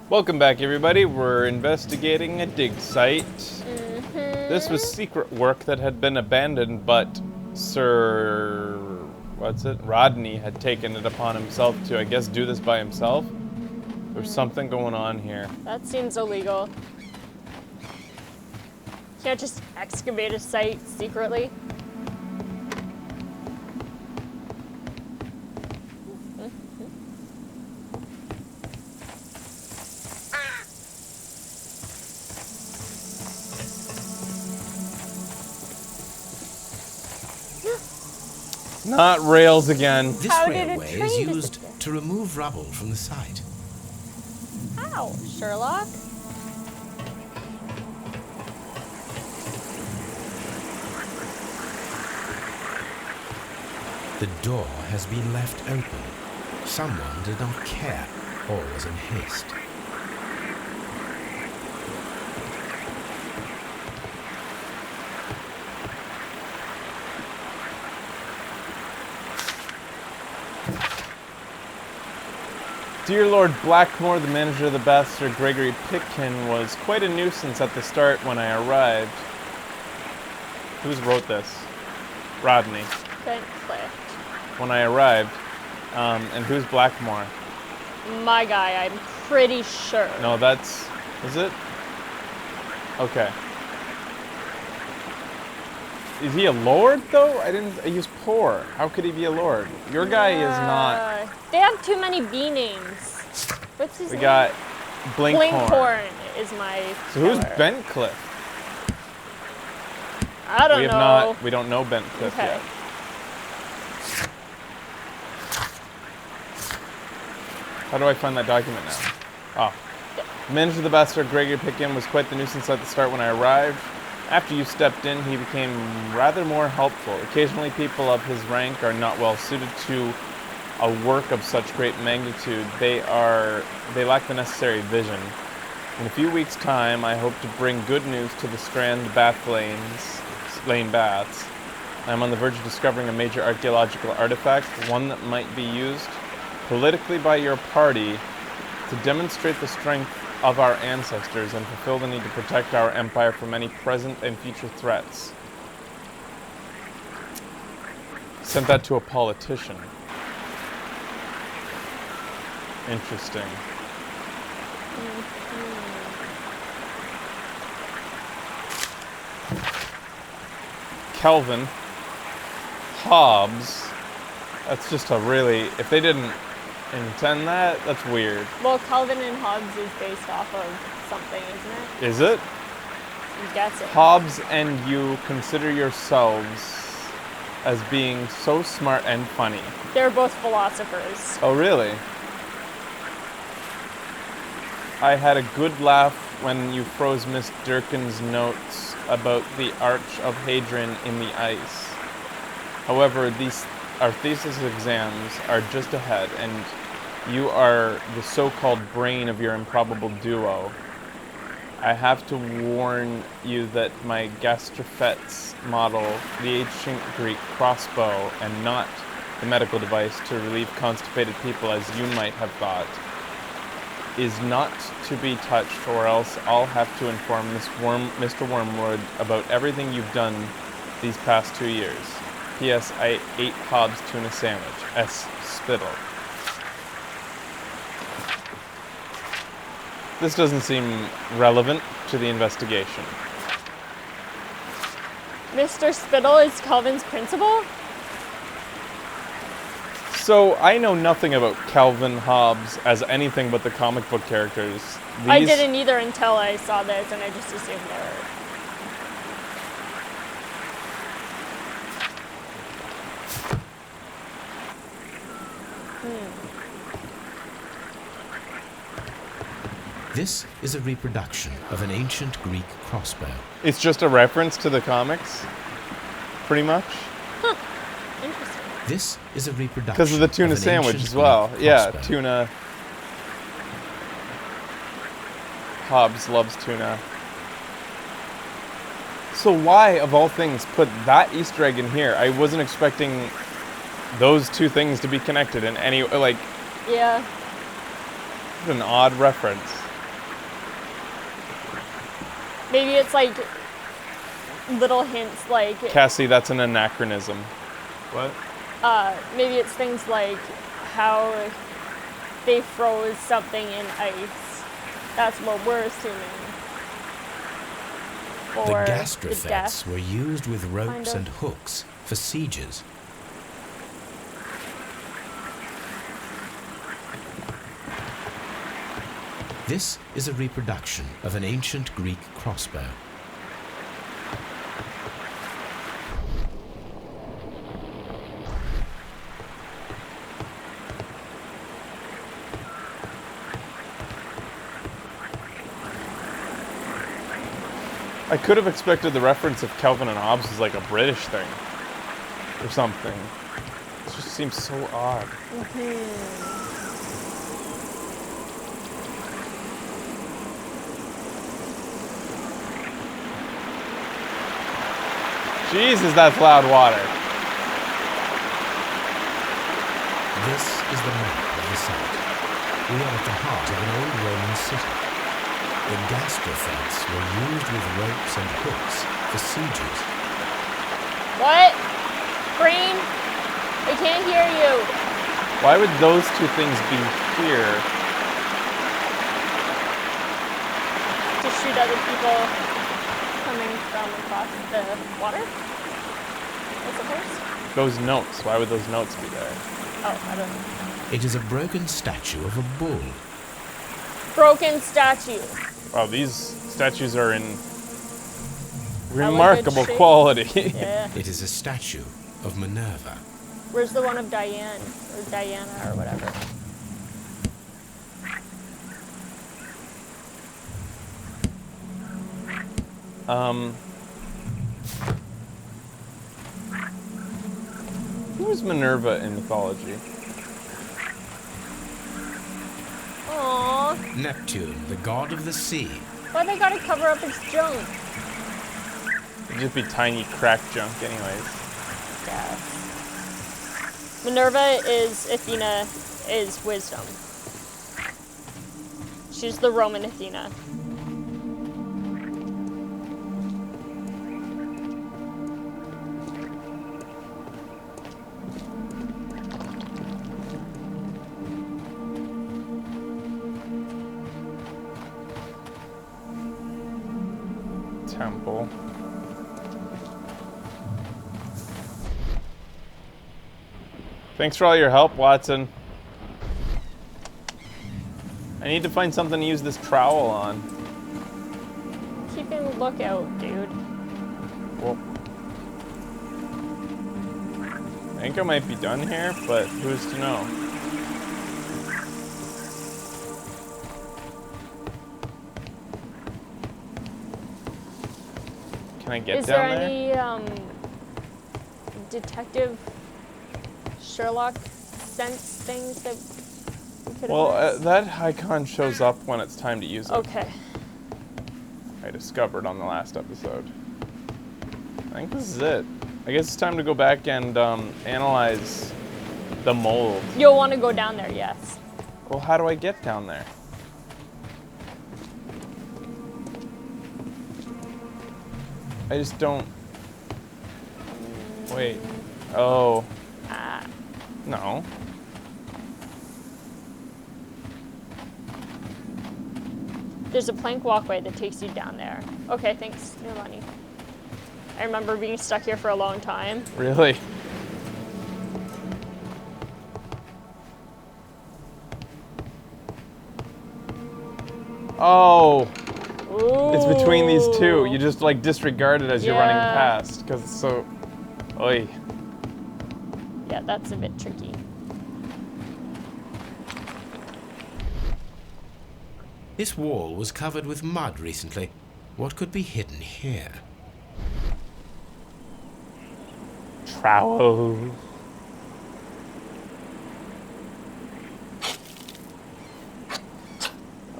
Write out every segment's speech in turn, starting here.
Welcome back, everybody. We're investigating a dig site. This was secret work that had been abandoned, but Rodney had taken it upon himself to, I guess, do this by himself. There's something going on here. That seems illegal. Can't just excavate a site secretly. Not rails again. This railway is used to remove rubble from the site. How, Sherlock? The door has been left open. Someone did not care or was in haste. Dear Lord Blackmore, the manager of the bath, Sir Gregory Pitkin, was quite a nuisance at the start when I arrived. Who's wrote this? Rodney. Cliff. When I arrived. And who's Blackmore? My guy, I'm pretty sure. No, that's... Is it? Okay. Is he a lord, though? He's poor. How could he be a lord? Your guy is not... They have too many B names. What's his name? We got Blinkhorn. Blinkhorn is my So who's killer. Bentcliffe? I don't know. We don't know Bentcliffe yet. How do I find that document now? Oh. The manager of the bastard, Gregory Pitkin, was quite the nuisance at the start when I arrived. After you stepped in, he became rather more helpful. Occasionally, people of his rank are not well suited to a work of such great magnitude. They lack the necessary vision. In a few weeks' time, I hope to bring good news to the Strand lane baths. I am on the verge of discovering a major archaeological artifact, one that might be used politically by your party to demonstrate the strength of our ancestors and fulfill the need to protect our empire from any present and future threats. Sent that to a politician. Interesting. Calvin, Hobbes. That's just a really... If they didn't intend that, that's weird. Well, Calvin and Hobbes is based off of something, isn't it? Is it? I'm guessing. Hobbes and you consider yourselves as being so smart and funny. They're both philosophers. Oh, really? I had a good laugh when you froze Miss Durkin's notes about the Arch of Hadrian in the ice. However, our thesis exams are just ahead, and you are the so-called brain of your improbable duo. I have to warn you that my Gastrofet's model, the ancient Greek crossbow, and not the medical device to relieve constipated people as you might have thought, is not to be touched, or else I'll have to inform Mr. Wormwood about everything you've done these past 2 years. P.S. I ate Hobbs' tuna sandwich. S. Spittle. This doesn't seem relevant to the investigation. Mr. Spittle is Calvin's principal? So, I know nothing about Calvin Hobbes as anything but the comic book characters. I didn't either until I saw this, and I just assumed they were. This is a reproduction of an ancient Greek crossbow. It's just a reference to the comics, pretty much. Huh. Interesting. This is a reproduction because of the tuna sandwich as well. Yeah, tuna. Hobbes loves tuna. So why, of all things, put that Easter egg in here? I wasn't expecting those two things to be connected in any, like... Yeah. What an odd reference. Maybe it's like little hints like Cassie, that's an anachronism. What? maybe it's things like how they froze something in ice. That's what we're assuming. The For gastrofets death. were used with ropes kind of. and hooks for sieges. This is a reproduction of an ancient Greek crossbow. I could have expected the reference of Calvin and Hobbes as like a British thing or something. It just seems so odd. Jesus, that's loud water. This is the map of the site. We are at the heart of an old Roman city. The gastrofets were used with ropes and hooks for sieges. What? Brain? I can't hear you. Why would those two things be here? To shoot other people coming from across the water? I suppose. Those notes. Why would those notes be there? Oh, I don't know. It is a broken statue of a bull. Broken statue. Wow, these statues are in Really remarkable good shape. quality. Yeah. It is a statue of Minerva. Where's the one of Diane? Or Diana or whatever? Who's Minerva in mythology? Aww. Neptune, the god of the sea. Why they gotta cover up its junk? It'd just be tiny crack junk anyways. Yeah. Minerva is Athena, is wisdom. She's the Roman Athena. Temple. Thanks for all your help, Watson. I need to find something to use this trowel on. Keeping a lookout, dude. Well, I think I might be done here, but who's to know? Can I get Is there down there? any detective Sherlock sense things that we could Well, have missed? that icon shows up when it's time to use it. Okay. I discovered on the last episode. I think this is it. I guess it's time to go back and analyze the mold. You'll want to go down there, yes. Well, how do I get down there? I just don't... Wait. Oh. No. There's a plank walkway that takes you down there. Okay, thanks, new money. I remember being stuck here for a long time. Really? Oh. Ooh. It's between these two. You just like disregard it as you're running Yeah. past because it's so... Oy. Yeah, that's a bit tricky. This wall was covered with mud recently. What could be hidden here? Trowel.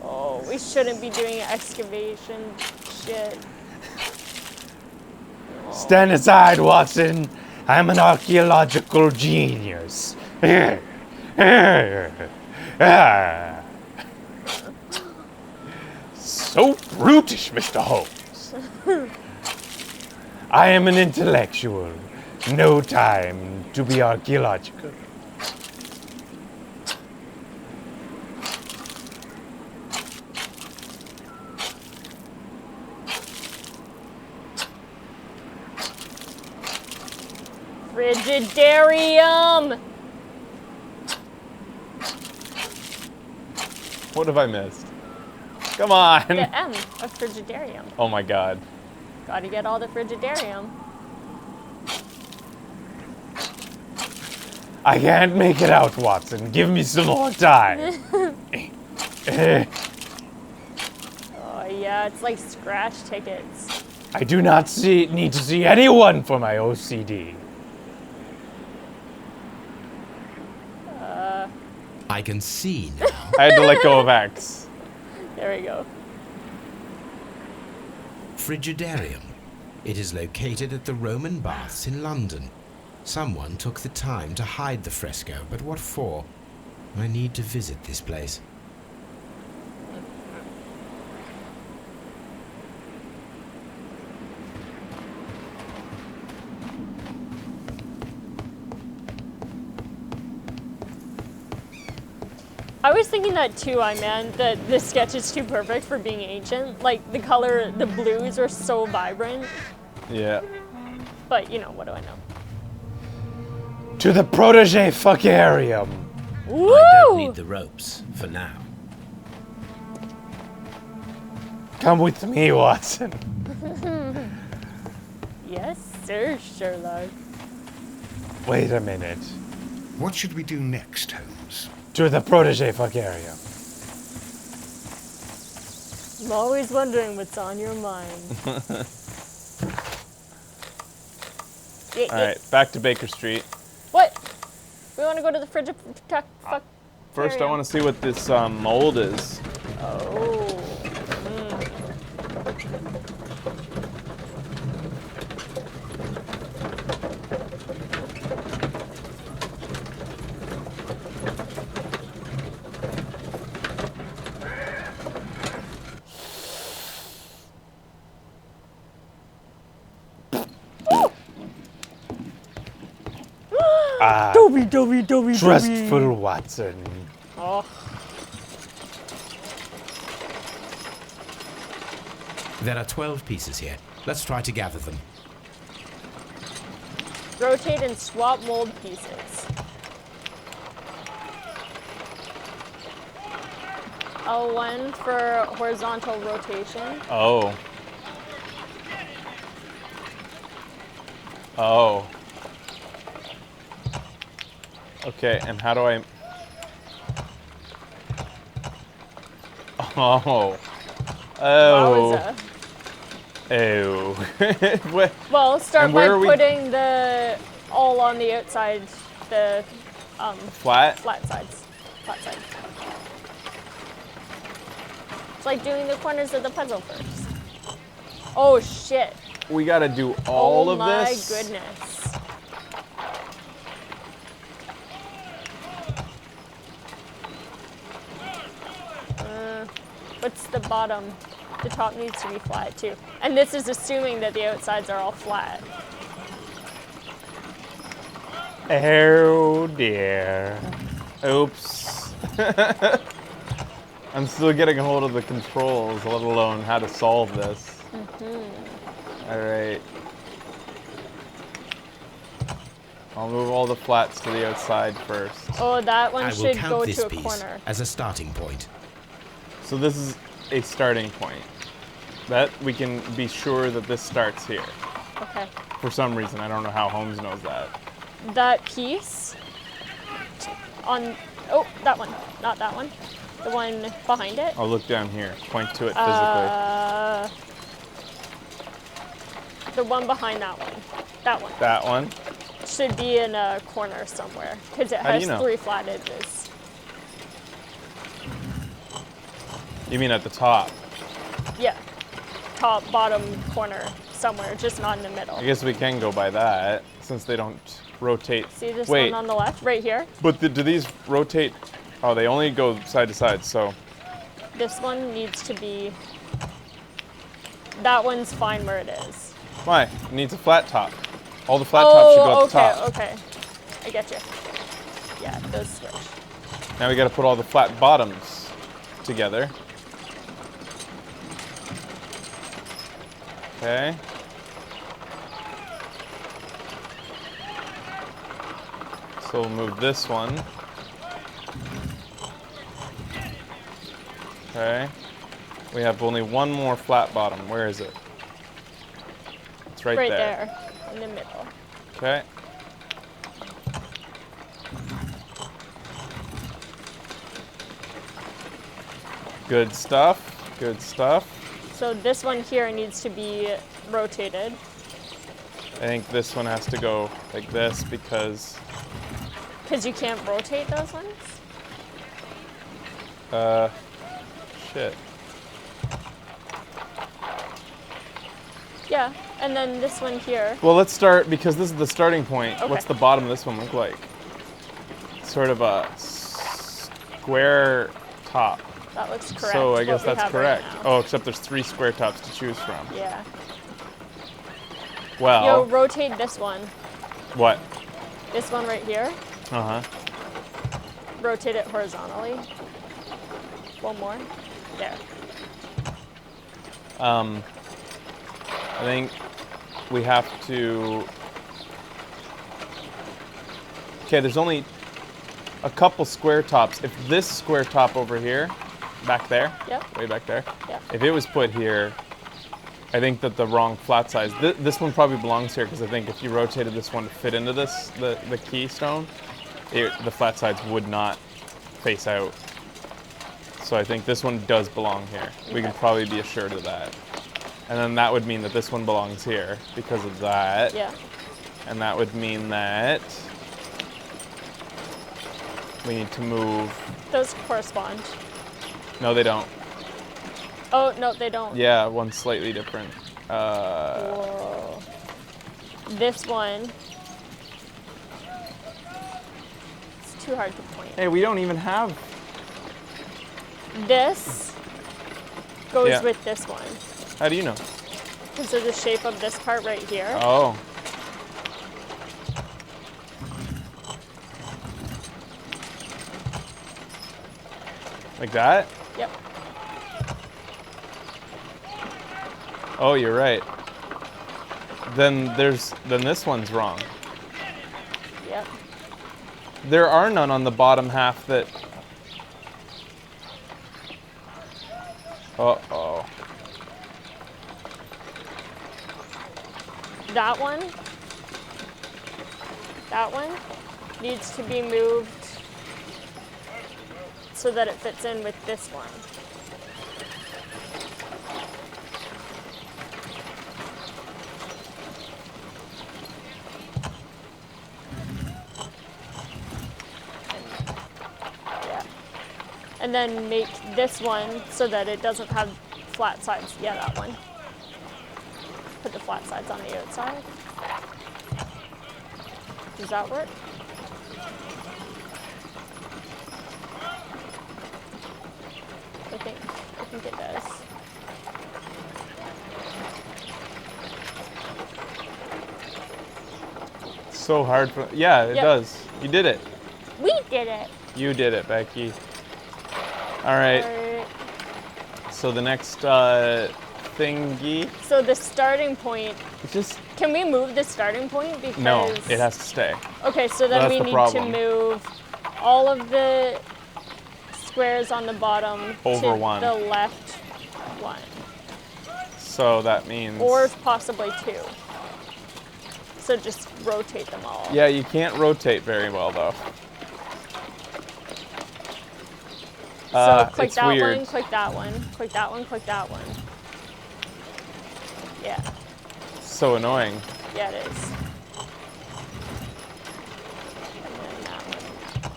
Oh, we shouldn't be doing excavation shit. Stand aside, Watson. I'm an archaeological genius. So brutish, Mr. Holmes. I am an intellectual. No time to be archaeological. Frigidarium! What have I missed? Come on. The M of Frigidarium. Oh my god. Gotta get all the Frigidarium. I can't make it out, Watson. Give me some more time. Oh yeah, it's like scratch tickets. I do not need to see anyone for my OCD. I can see now. I had to let go of X. There we go. Frigidarium. It is located at the Roman Baths in London. Someone took the time to hide the fresco, but what for? I need to visit this place. I was thinking that too, that this sketch is too perfect for being ancient. Like, the color, the blues are so vibrant. Yeah. But, you know, what do I know? To the protege fuckarium. Woo! I don't need the ropes for now. Come with me, Watson. Yes, sir, Sherlock. Wait a minute. What should we do next, Holmes? To the protege fuckarium. I'm always wondering what's on your mind. Alright, back to Baker Street. What? We want to go to the fuck. First, I want to see what this mold is. Oh. Dobby. Trustful Watson. Oh. There are 12 pieces here. Let's try to gather them. Rotate and swap mold pieces. L1 for horizontal rotation. Oh. Oh. Okay, and how do I... Oh. Oh. Wowza. Oh. What- Well, start And by where are we- putting the all on the outside, the Flat? flat sides. Flat sides. It's like doing the corners of the puzzle first. Oh shit. We gotta do all oh of my this? goodness. What's the bottom? The top needs to be flat too. And this is assuming that the outsides are all flat. Oh dear. Oops. I'm still getting a hold of the controls, let alone how to solve this. Alright. I'll move all the flats to the outside first. Oh, that one I will should count go this to a piece corner. as a starting point. So this is a starting point. That we can be sure that this starts here. Okay. For some reason, I don't know how Holmes knows that. That piece on, oh, that one, not that one. The one behind it. I'll look down here, point to it physically. The one behind that one. That one. That one? Should be in a corner somewhere because it How do has you know? 3 flat edges. You mean at the top? Yeah. Top, bottom, corner, somewhere, just not in the middle. I guess we can go by that, since they don't rotate. See this Wait, one on the left, right here? but do these rotate? Oh, they only go side to side, so. This one needs to be that one's fine where it is. Why? It needs a flat top. All the flat tops should go at the top. Okay. I get you. Yeah, those switch. Now we gotta put all the flat bottoms together. Okay. So we'll move this one. Okay. We have only one more flat bottom. Where is it? It's right there. Right there, in the middle. Okay. Good stuff. Good stuff. So this one here needs to be rotated. I think this one has to go like this because You can't rotate those ones? shit. Yeah, and then this one here. Well, let's start because this is the starting point. Okay. What's the bottom of this one look like? Sort of a square top. That looks correct. So I what guess we that's have right correct. now. Oh, except there's 3 square tops to choose from. Yeah. Well, Yo, rotate this one. what? This one right here. Uh-huh. Rotate it horizontally. One more. There. I think we have to... Okay, there's only a couple square tops. If this square top over here, back there, Yep. way back there, Yep. if it was put here, I think that the wrong flat size. This one probably belongs here because I think if you rotated this one to fit into this, the keystone, the flat sides would not face out. So I think this one does belong here. We can probably be assured of that. And then that would mean that this one belongs here because of that. Yeah. And that would mean that we need to move. Those correspond. No, they don't. Oh, no, they don't. Yeah, one's slightly different. Whoa. This one. It's too hard to point. Hey, we don't even have. This goes Yeah. with this one. How do you know? Because of the shape of this part right here. Oh. Like that? Yep. Oh, you're right. Then this one's wrong. Yep. There are none on the bottom half that. Uh-oh. That one needs to be moved so that it fits in with this one. Yeah. And then make this one so that it doesn't have flat sides. Yeah, that one. Put the flat sides on the outside. Does that work? I think it does. So hard for. Yeah, it Yep. does. You did it. We did it. You did it, Becky. All right. Alright. So the next thingy. So the starting point, It's just can we move the starting point? Because no. It has to stay. Okay, so then That's we the need problem. to move all of the squares on the bottom Over to one. the left one. So that means. Or possibly 2. So just rotate them all. Yeah, you can't rotate very well though. So click it's that weird. one, click that one, click that one, click that one. Yeah, So annoying. yeah it is. And then that one.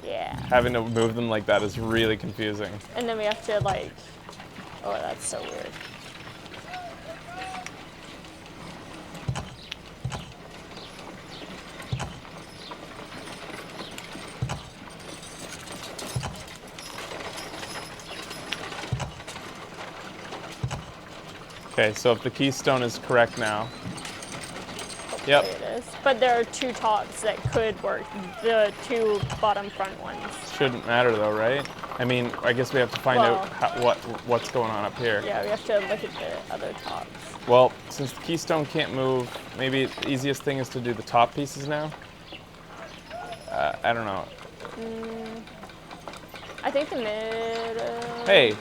Yeah. Having to move them like that is really confusing. And then we have to like, oh that's so weird. Okay, so if the keystone is correct now. Hopefully Yep. it is. But there are two tops that could work. The two bottom front ones. Shouldn't matter though, right? I mean, I guess we have to find out what's going on up here. Yeah, we have to look at the other tops. Well, since the keystone can't move, maybe the easiest thing is to do the top pieces now? I don't know. I think the middle... Hey,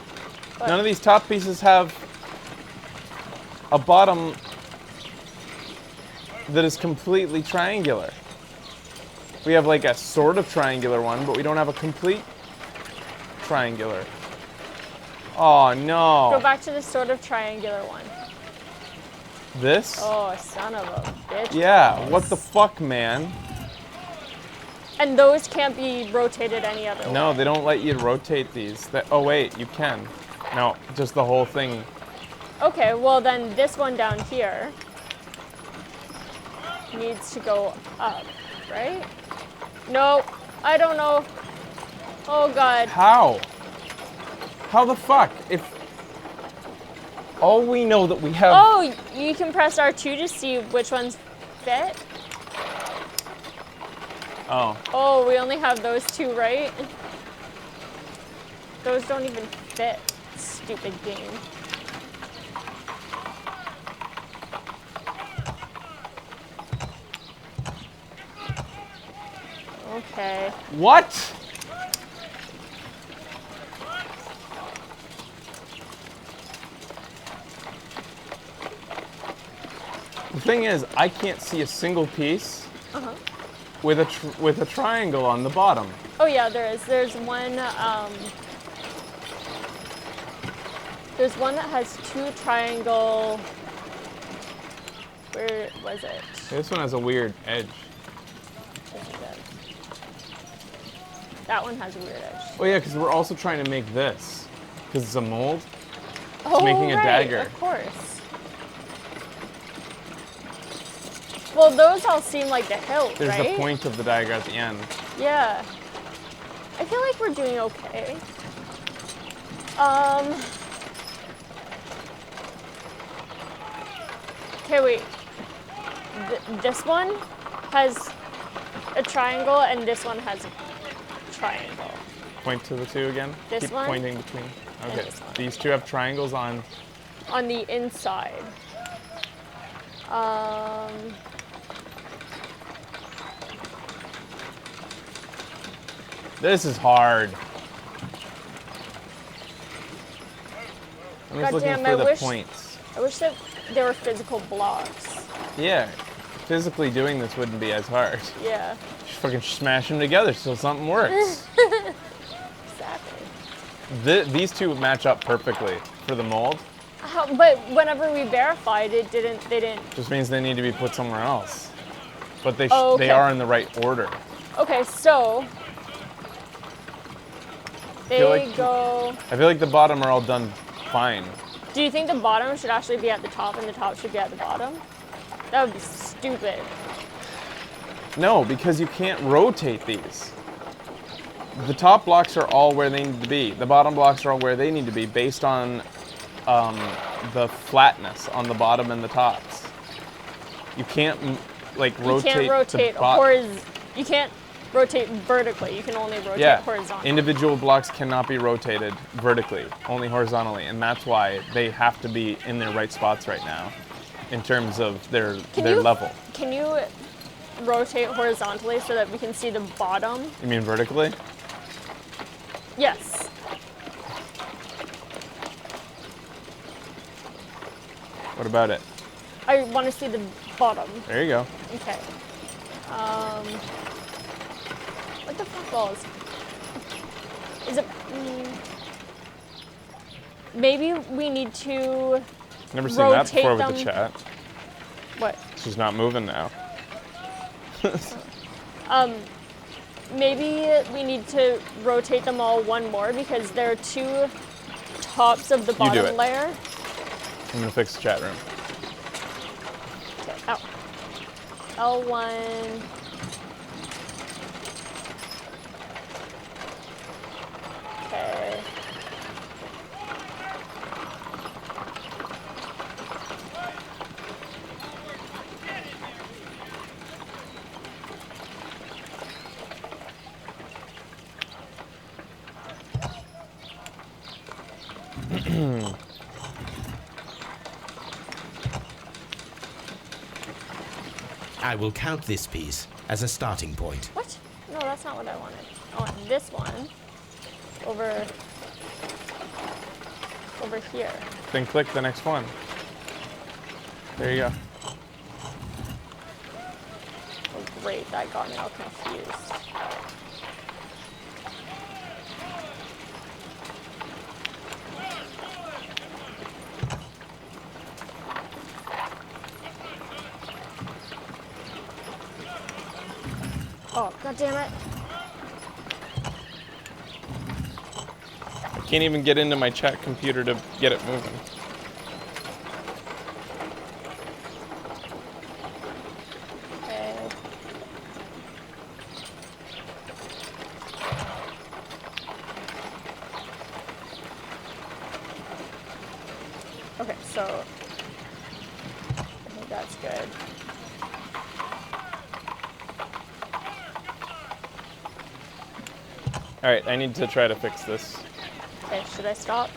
What? none of these top pieces have a bottom that is completely triangular. We have like a sort of triangular one, but we don't have a complete triangular. Oh no. Go back to the sort of triangular one. This? Oh, son of a bitch. Yeah, what the fuck, man? And those can't be rotated any other way. No, they don't let you rotate these. Oh wait, you can. No, just the whole thing. Okay, well then this one down here needs to go up, right? No, I don't know. Oh god. How? How the fuck? If all we know that we have. Oh, you can press R2 to see which ones fit. Oh. Oh, we only have those two, right? Those don't even fit. Stupid game. Okay. What? The thing is, I can't see a single piece with a triangle on the bottom. Oh yeah, there is. There's one that has two triangle. Where was it? This one has a weird edge. Yes, it does. That one has a weird edge. Oh yeah, because we're also trying to make this. Because it's a mold. Oh, making a right, dagger. Of course. Well, those all seem like the hilt, There's right? the point of the dagger at the end. Yeah. I feel like we're doing okay. Okay, wait. This one has a triangle, and this one has a triangle. Point to the two again. This Keep one? pointing between. Okay. this one. These two have triangles on. On the inside. This is hard. I'm just looking Goddamn, for I the wish- points. I wish that there were physical blocks. Yeah. Physically doing this wouldn't be as hard. Yeah, Just fucking smash them together so something works. exactly. These two match up perfectly for the mold. But whenever we verified, they didn't. Just means they need to be put somewhere else. But they Oh, okay. they are in the right order. Okay, so they feel like- go. I feel like the bottom are all done fine. Do you think the bottom should actually be at the top and the top should be at the bottom? That would be stupid. No, because you can't rotate these. The top blocks are all where they need to be. The bottom blocks are all where they need to be based on the flatness on the bottom and the tops. You can't like rotate. You can't rotate the You can't rotate vertically. You can only rotate Yeah, horizontally. individual blocks cannot be rotated vertically, only horizontally, and that's why they have to be in their right spots right now, in terms of their level. Can you rotate horizontally so that we can see the bottom? You mean vertically? Yes. What about it? I want to see the bottom. There you go. Okay. What the fuck balls? Is it? Maybe we need to. Never seen that Rotate before with them. the chat. What? She's not moving now. Maybe we need to rotate them all one more because there are two tops of the do bottom it. layer. I'm gonna fix the chat room. Okay. Ow. L1. Okay. I will count this piece as a starting point. What? No, that's not what I wanted. I want this one over here. Then click the next one. There you go. Oh, great. That got me all confused. Oh, god damn it. I can't even get into my chat computer to get it moving. Okay. Okay, so I think that's good. Alright, I need to try to fix this. Okay, should I stop?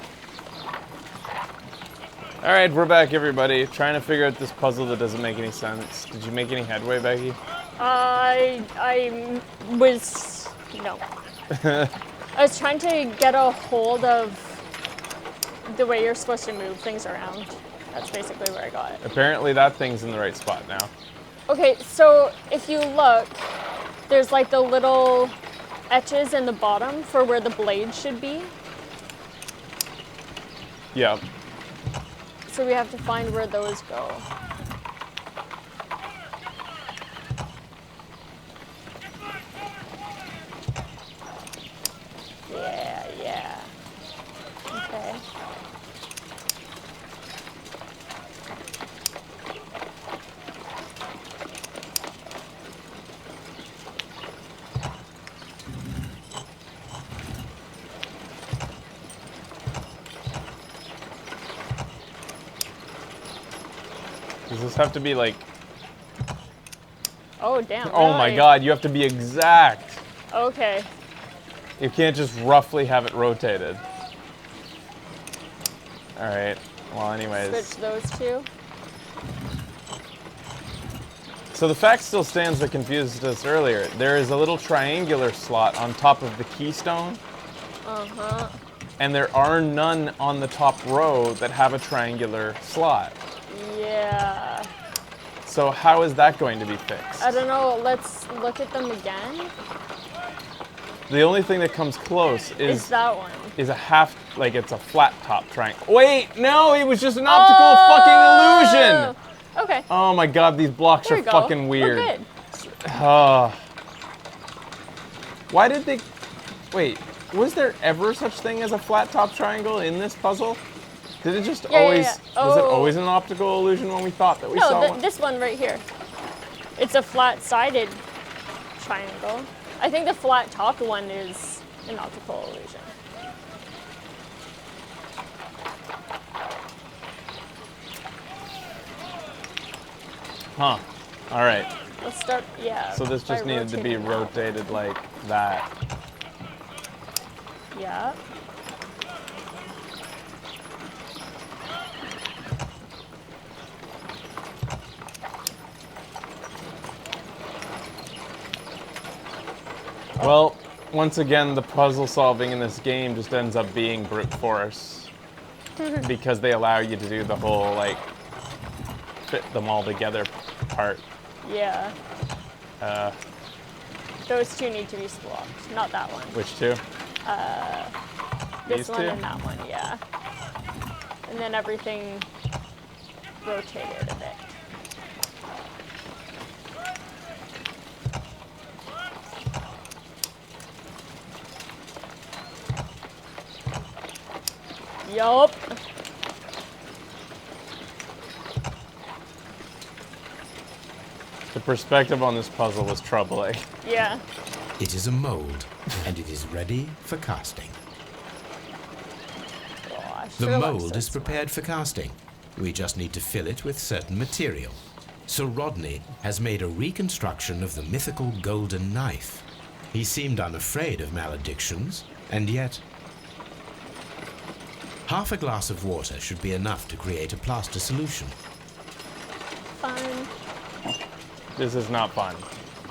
Alright, we're back, everybody. Trying to figure out this puzzle that doesn't make any sense. Did you make any headway, Becky? I was, no. I was trying to get a hold of the way you're supposed to move things around. That's basically where I got it. Apparently that thing's in the right spot now. Okay, so if you look, there's like the little etches in the bottom for where the blade should be. Yeah. So we have to find where those go. Yeah. Okay. Does this have to be like... Oh, damn. Oh my really? god, you have to be exact. Okay. You can't just roughly have it rotated. Alright, well anyways. Switch those two. So the fact still stands that confused us earlier. There is a little triangular slot on top of the keystone. Uh-huh. And there are none on the top row that have a triangular slot. Yeah. So how is that going to be fixed? I don't know. Let's look at them again. The only thing that comes close Is that one? is a half, like it's a flat top triangle. Wait, no, it was just an optical fucking illusion. Okay. Oh my god, these blocks There are we go. fucking weird. We're good. Why did they... Wait, was there ever such thing as a flat top triangle in this puzzle? Did it just always... Yeah. Was it Oh. always an optical illusion when we thought that we saw No, one? this one right here. It's a flat-sided triangle. I think the flat-topped one is an optical illusion. Huh. Alright. Let's start, yeah. So this just by needed to be rotating out. rotated like that. Yeah. Well, once again, the puzzle solving in this game just ends up being brute force. Because they allow you to do the whole, like, fit them all together part. Yeah. Those two need to be swapped, not that one. Which two? This These one two? and that one, yeah. And then everything rotated a bit. Yup. The perspective on this puzzle was troubling. Yeah. It is a mold, and it is ready for casting. Gosh, The Sherlock's mold so is prepared for casting. We just need to fill it with certain material. So Rodney has made a reconstruction of the mythical golden knife. He seemed unafraid of maledictions, and yet... Half a glass of water should be enough to create a plaster solution. Fun. This is not fun.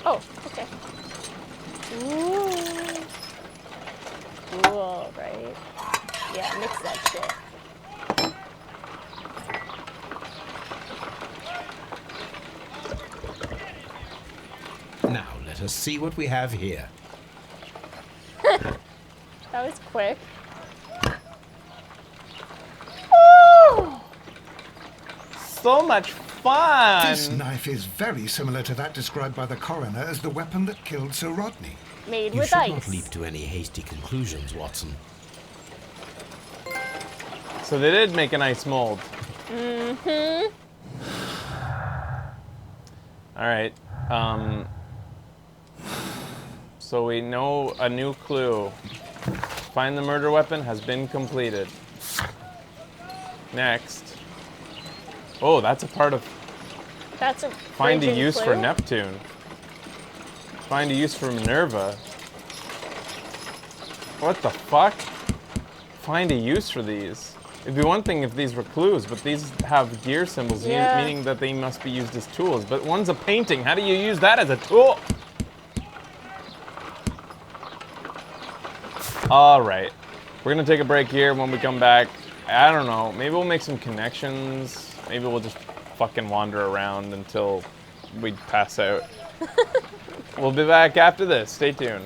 Oh, okay. Ooh. Cool, right? Yeah, mix that shit. Now let us see what we have here. That was quick. So much fun! This knife is very similar to that described by the coroner as the weapon that killed Sir Rodney. Made You with should ice. not leap to any hasty conclusions, Watson. So they did make an ice mold. Mm-hmm. Alright. So we know a new clue. Find the murder weapon has been completed. Next. Oh, that's a part of That's a find a raging use for clue. Neptune. Find a use for Minerva. What the fuck? Find a use for these. It'd be one thing if these were clues, but these have gear symbols, Yeah. meaning that they must be used as tools. But one's a painting. How do you use that as a tool? All right. We're going to take a break here. When we come back, I don't know. Maybe we'll make some connections. Maybe we'll just fucking wander around until we pass out. We'll be back after this. Stay tuned.